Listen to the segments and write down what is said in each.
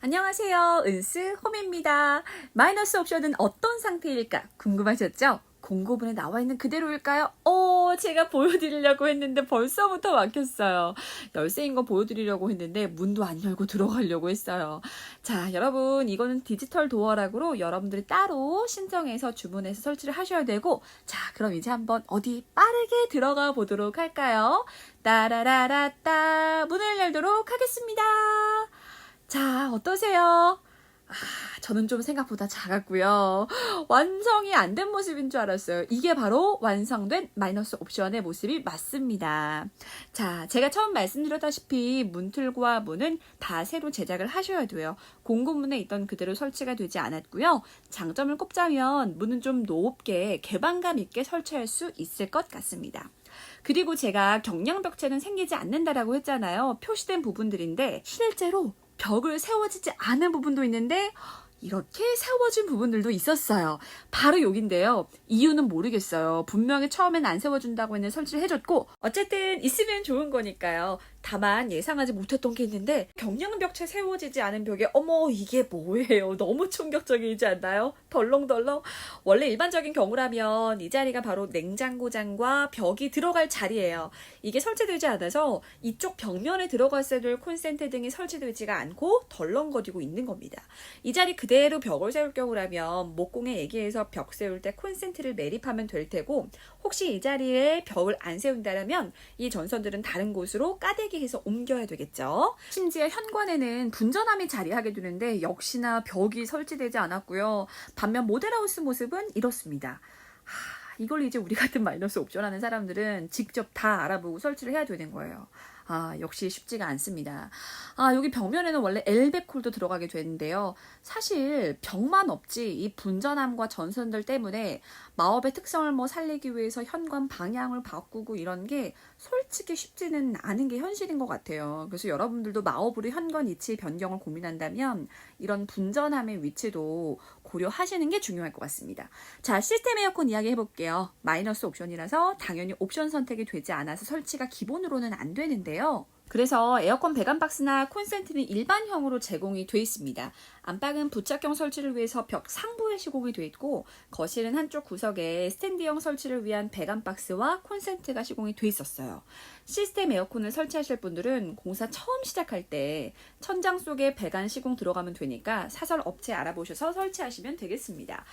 안녕하세요. 은스 홈입니다. 마이너스 옵션은 어떤 상태일까 궁금하셨죠? 공고문에 나와 있는 그대로일까요? 제가 보여드리려고 했는데 벌써부터 막혔어요. 열쇠인 거 보여드리려고 했는데 문도 안 열고 들어가려고 했어요. 자, 여러분 이거는 디지털 도어락으로 여러분들이 따로 신청해서 주문해서 설치를 하셔야 되고, 자, 그럼 이제 한번 어디 빠르게 들어가 보도록 할까요? 따라라라따, 문을 열도록 하겠습니다. 자, 어떠세요? 저는 좀 생각보다 작았고요. 완성이 안 된 모습인 줄 알았어요. 이게 바로 완성된 마이너스 옵션의 모습이 맞습니다. 자, 제가 처음 말씀드렸다시피 문틀과 문은 다 새로 제작을 하셔야 돼요. 공고문에 있던 그대로 설치가 되지 않았고요. 장점을 꼽자면 문은 좀 높게 개방감 있게 설치할 수 있을 것 같습니다. 그리고 제가 경량벽체는 생기지 않는다라고 했잖아요. 표시된 부분들인데 실제로 벽을 세워지지 않은 부분도 있는데 이렇게 세워진 부분들도 있었어요. 바로 여긴데요. 이유는 모르겠어요. 분명히 처음엔 안 세워준다고 했는데 설치를 해줬고, 어쨌든 있으면 좋은 거니까요. 다만 예상하지 못했던 게 있는데 경량벽체 세워지지 않은 벽에 어머 이게 뭐예요? 너무 충격적이지 않나요? 덜렁덜렁. 원래 일반적인 경우라면 이 자리가 바로 냉장고장과 벽이 들어갈 자리예요. 이게 설치되지 않아서 이쪽 벽면에 들어갔어야 될 콘센트 등이 설치되지가 않고 덜렁거리고 있는 겁니다. 이 자리 그대로 벽을 세울 경우라면 목공에 얘기해서 벽 세울 때 콘센트를 매립하면 될 테고, 혹시 이 자리에 벽을 안 세운다면 이 전선들은 다른 곳으로 까대기해서 옮겨야 되겠죠. 심지어 현관에는 분전함이 자리하게 되는데 역시나 벽이 설치되지 않았고요. 반면 모델하우스 모습은 이렇습니다. 이걸 이제 우리 같은 마이너스 옵션 하는 사람들은 직접 다 알아보고 설치를 해야 되는 거예요. 역시 쉽지가 않습니다. 여기 벽면에는 원래 엘베콜도 들어가게 되는데요. 사실 벽만 없지 이 분전함과 전선들 때문에 마법의 특성을 살리기 위해서 현관 방향을 바꾸고 이런 게 솔직히 쉽지는 않은 게 현실인 것 같아요. 그래서 여러분들도 마법으로 현관 위치 변경을 고민한다면 이런 분전함의 위치도 고려하시는 게 중요할 것 같습니다. 자, 시스템 에어컨 이야기 해볼게요. 마이너스 옵션이라서 당연히 옵션 선택이 되지 않아서 설치가 기본으로는 안 되는데요. 그래서 에어컨 배관 박스나 콘센트는 일반형으로 제공이 되어 있습니다. 안방은 부착형 설치를 위해서 벽 상부에 시공이 되어 있고, 거실은 한쪽 구석에 스탠드형 설치를 위한 배관 박스와 콘센트가 시공이 되어 있었어요. 시스템 에어컨을 설치하실 분들은 공사 처음 시작할 때 천장 속에 배관 시공 들어가면 되니까 사설 업체 알아보셔서 설치하시면 되겠습니다.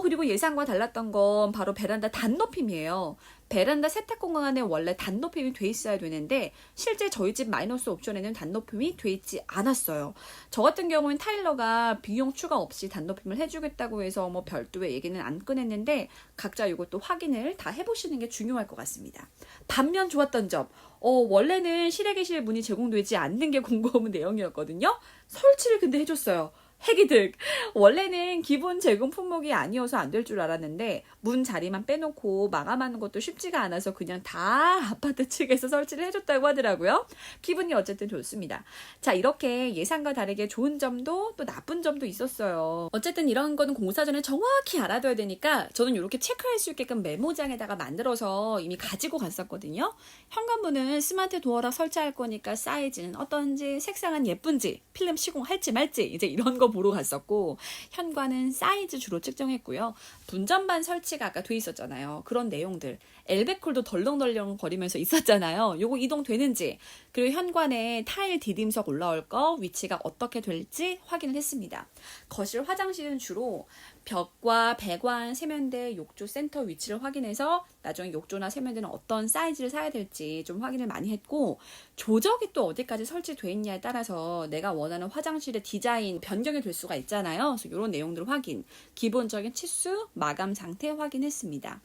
그리고 예상과 달랐던 건 바로 베란다 단높임이에요. 베란다 세탁 공간에 원래 단높임이 돼 있어야 되는데 실제 저희 집 마이너스 옵션에는 단높임이 돼 있지 않았어요. 저 같은 경우는 타일러가 비용 추가 없이 단높임을 해주겠다고 해서 별도의 얘기는 안 꺼냈는데 각자 이것도 확인을 다 해보시는 게 중요할 것 같습니다. 반면 좋았던 점, 원래는 실외기실 문이 제공되지 않는 게 공고문 내용이었거든요. 설치를 근데 해줬어요. 핵이득. 원래는 기본 제공 품목이 아니어서 안 될 줄 알았는데 문 자리만 빼놓고 마감하는 것도 쉽지가 않아서 그냥 다 아파트 측에서 설치를 해줬다고 하더라고요. 기분이 어쨌든 좋습니다. 자, 이렇게 예상과 다르게 좋은 점도 또 나쁜 점도 있었어요. 어쨌든 이런 거는 공사 전에 정확히 알아둬야 되니까 저는 이렇게 체크할 수 있게끔 메모장에다가 만들어서 이미 가지고 갔었거든요. 현관문은 스마트 도어락 설치할 거니까 사이즈는 어떤지, 색상은 예쁜지, 필름 시공할지 말지 이제 이런 거 보러 갔었고, 현관은 사이즈 주로 측정했고요. 분전반 설치가 아까 돼 있었잖아요. 그런 내용들, 엘베콜도 덜렁덜렁 거리면서 있었잖아요. 요거 이동되는지, 그리고 현관에 타일 디딤석 올라올 거 위치가 어떻게 될지 확인을 했습니다. 거실 화장실은 주로 벽과 배관, 세면대, 욕조 센터 위치를 확인해서 나중에 욕조나 세면대는 어떤 사이즈를 사야 될지 좀 확인을 많이 했고, 조적이 또 어디까지 설치되어 있냐에 따라서 내가 원하는 화장실의 디자인 변경이 될 수가 있잖아요. 그래서 이런 내용들 확인, 기본적인 치수, 마감 상태 확인했습니다.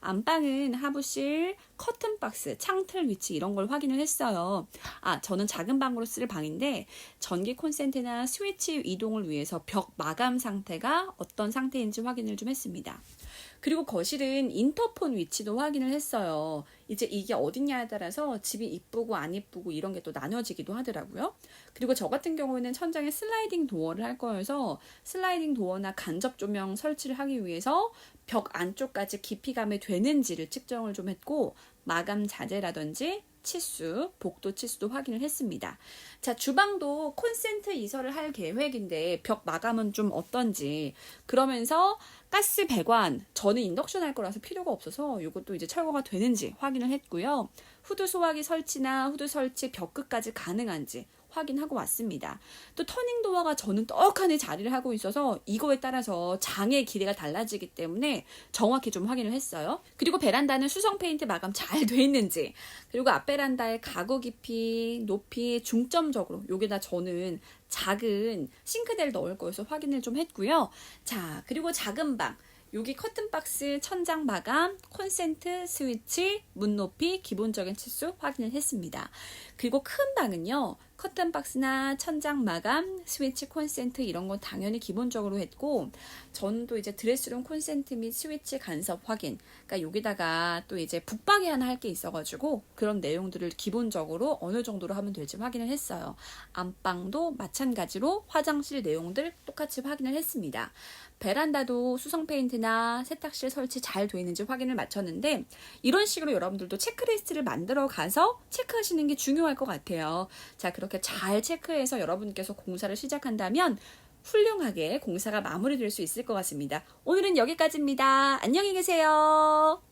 안방은 하부실, 커튼박스, 창틀 위치 이런 걸 확인을 했어요. 저는 작은 방으로 쓸 방인데 전기 콘센트나 스위치 이동을 위해서 벽 마감 상태가 어떤 상태인지 확인을 좀 했습니다. 그리고 거실은 인터폰 위치도 확인을 했어요. 이제 이게 어딨냐에 따라서 집이 이쁘고 안 이쁘고 이런 게 또 나눠지기도 하더라고요. 그리고 저 같은 경우에는 천장에 슬라이딩 도어를 할 거여서 슬라이딩 도어나 간접 조명 설치를 하기 위해서 벽 안쪽까지 깊이감이 되는지를 측정을 좀 했고, 마감 자재라든지 치수, 복도 치수도 확인을 했습니다. 자, 주방도 콘센트 이설을 할 계획인데 벽 마감은 좀 어떤지, 그러면서 가스 배관, 저는 인덕션 할 거라서 필요가 없어서 이것도 이제 철거가 되는지 확인을 했고요. 후드 소화기 설치나 후드 설치 벽 끝까지 가능한지 확인하고 왔습니다. 또 터닝도어가 저는 떡하니 자리를 하고 있어서 이거에 따라서 장의 길이가 달라지기 때문에 정확히 좀 확인을 했어요. 그리고 베란다는 수성 페인트 마감 잘 돼 있는지, 그리고 앞 베란다의 가구 깊이, 높이 중점적으로 여기다 저는 작은 싱크대를 넣을 거여서 확인을 좀 했고요. 자, 그리고 작은 방, 여기 커튼박스, 천장 마감, 콘센트, 스위치, 문 높이, 기본적인 치수 확인을 했습니다. 그리고 큰 방은요, 커튼박스나 천장 마감, 스위치, 콘센트 이런 건 당연히 기본적으로 했고, 저는 또 이제 드레스룸 콘센트 및 스위치 간섭 확인, 그러니까 여기다가 또 이제 북박이 하나 할 게 있어가지고 그런 내용들을 기본적으로 어느 정도로 하면 될지 확인을 했어요. 안방도 마찬가지로 화장실 내용들 똑같이 확인을 했습니다. 베란다도 수성 페인트나 세탁실 설치 잘 돼 있는지 확인을 마쳤는데, 이런 식으로 여러분들도 체크리스트를 만들어 가서 체크하시는 게 중요할 것 같아요. 자, 그렇게 잘 체크해서 여러분께서 공사를 시작한다면 훌륭하게 공사가 마무리될 수 있을 것 같습니다. 오늘은 여기까지입니다. 안녕히 계세요.